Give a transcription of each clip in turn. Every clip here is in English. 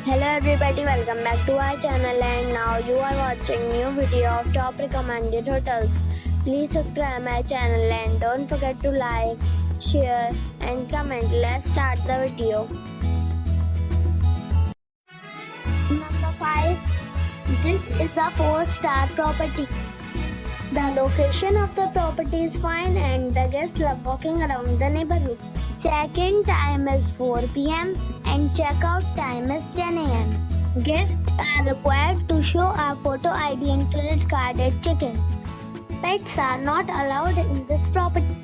Hello everybody, welcome back to our channel and now you are watching new video of top recommended hotels. Please subscribe my channel and don't forget to like, share and comment. Let's start the video. Number 5. This is a 4-star property. The location of the property is fine and the guests love walking around the neighborhood. Check-in time is 4 p.m. and check-out time is 10 a.m. Guests are required to show a photo ID and credit card at check-in. Pets are not allowed in this property.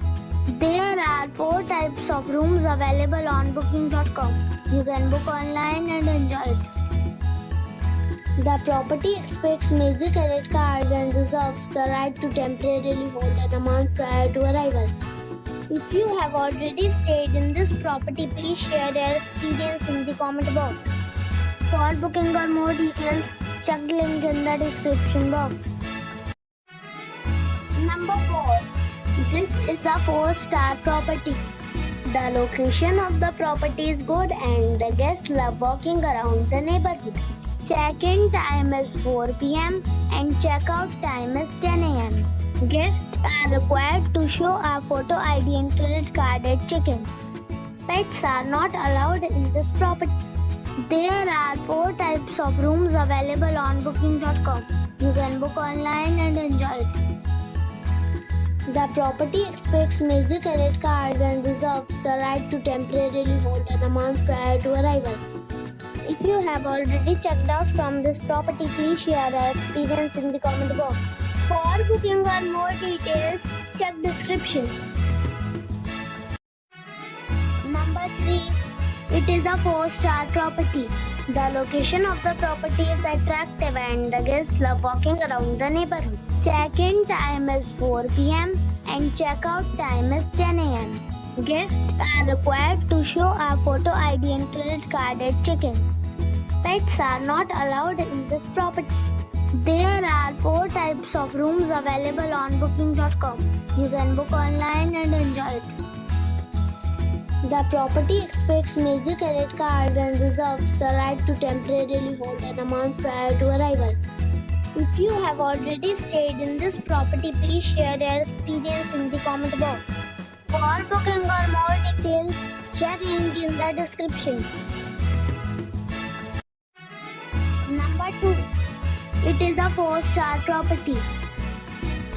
There are 4 types of rooms available on booking.com. You can book online and enjoy it. The property expects major credit cards and reserves the right to temporarily hold an amount prior to arrival. If you have already stayed in this property, please share your experience in the comment box. For booking or more details, check the link in the description box. Number 4. This is a 4-star property. The location of the property is good and the guests love walking around the neighborhood. Check-in time is 4 p.m. and check-out time is 10 a.m. Guests are required to show a photo ID and credit card at check-in. Pets are not allowed in this property. There are 4 types of rooms available on booking.com. You can book online and enjoy it. The property expects major credit cards and reserves the right to temporarily hold an amount prior to arrival. If you have already checked out from this property, please share your experience in the comment box. For booking or more details, check description. Number 3. It is a 4-star property. The location of the property is attractive and the guests love walking around the neighborhood. Check-in time is 4 p.m. and check-out time is 10 a.m. Guests are required to show a photo ID and credit card at check-in. Pets are not allowed in this property. There are 4 types of rooms available on booking.com. You can book online and enjoy it. The property expects major credit cards and reserves the right to temporarily hold an amount prior to arrival. If you have already stayed in this property, please share your experience in the comment box. For booking or more details, check link in the description. Number 2. It is a 4-star property.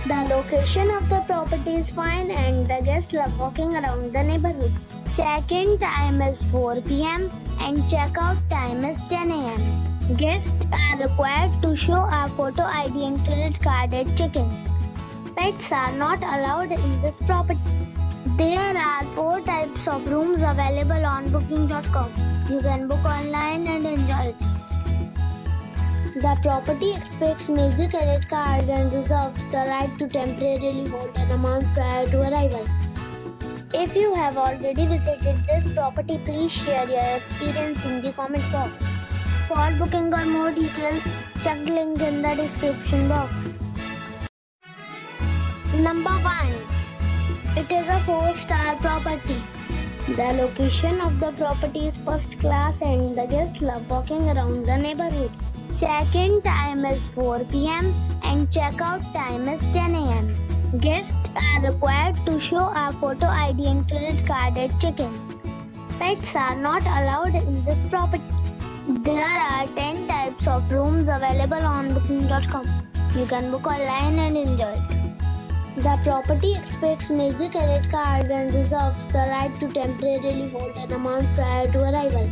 The location of the property is fine and the guests love walking around the neighborhood. Check-in time is 4 p.m. and check-out time is 10 a.m. Guests are required to show a photo ID and credit card at check-in. Pets are not allowed in this property. There are 4 types of rooms available on booking.com. You can book online and enjoy it. The property expects major credit cards and reserves the right to temporarily hold an amount prior to arrival. If you have already visited this property, please share your experience in the comment box. For booking or more details, check the link in the description box. Number 1. It is a 4-star property. The location of the property is first class and the guests love walking around the neighborhood. Check-in time is 4 p.m. and check-out time is 10 a.m. Guests are required to show a photo ID and credit card at check-in. Pets are not allowed in this property. There are 10 types of rooms available on booking.com. You can book online and enjoy it. The property expects major credit cards and reserves the right to temporarily hold an amount prior to arrival.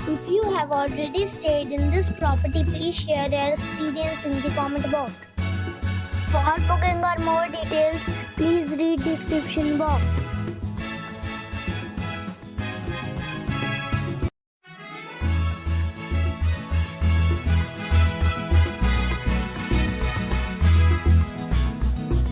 If you have already stayed in this property, please share your experience in the comment box. For booking or more details, please read description box.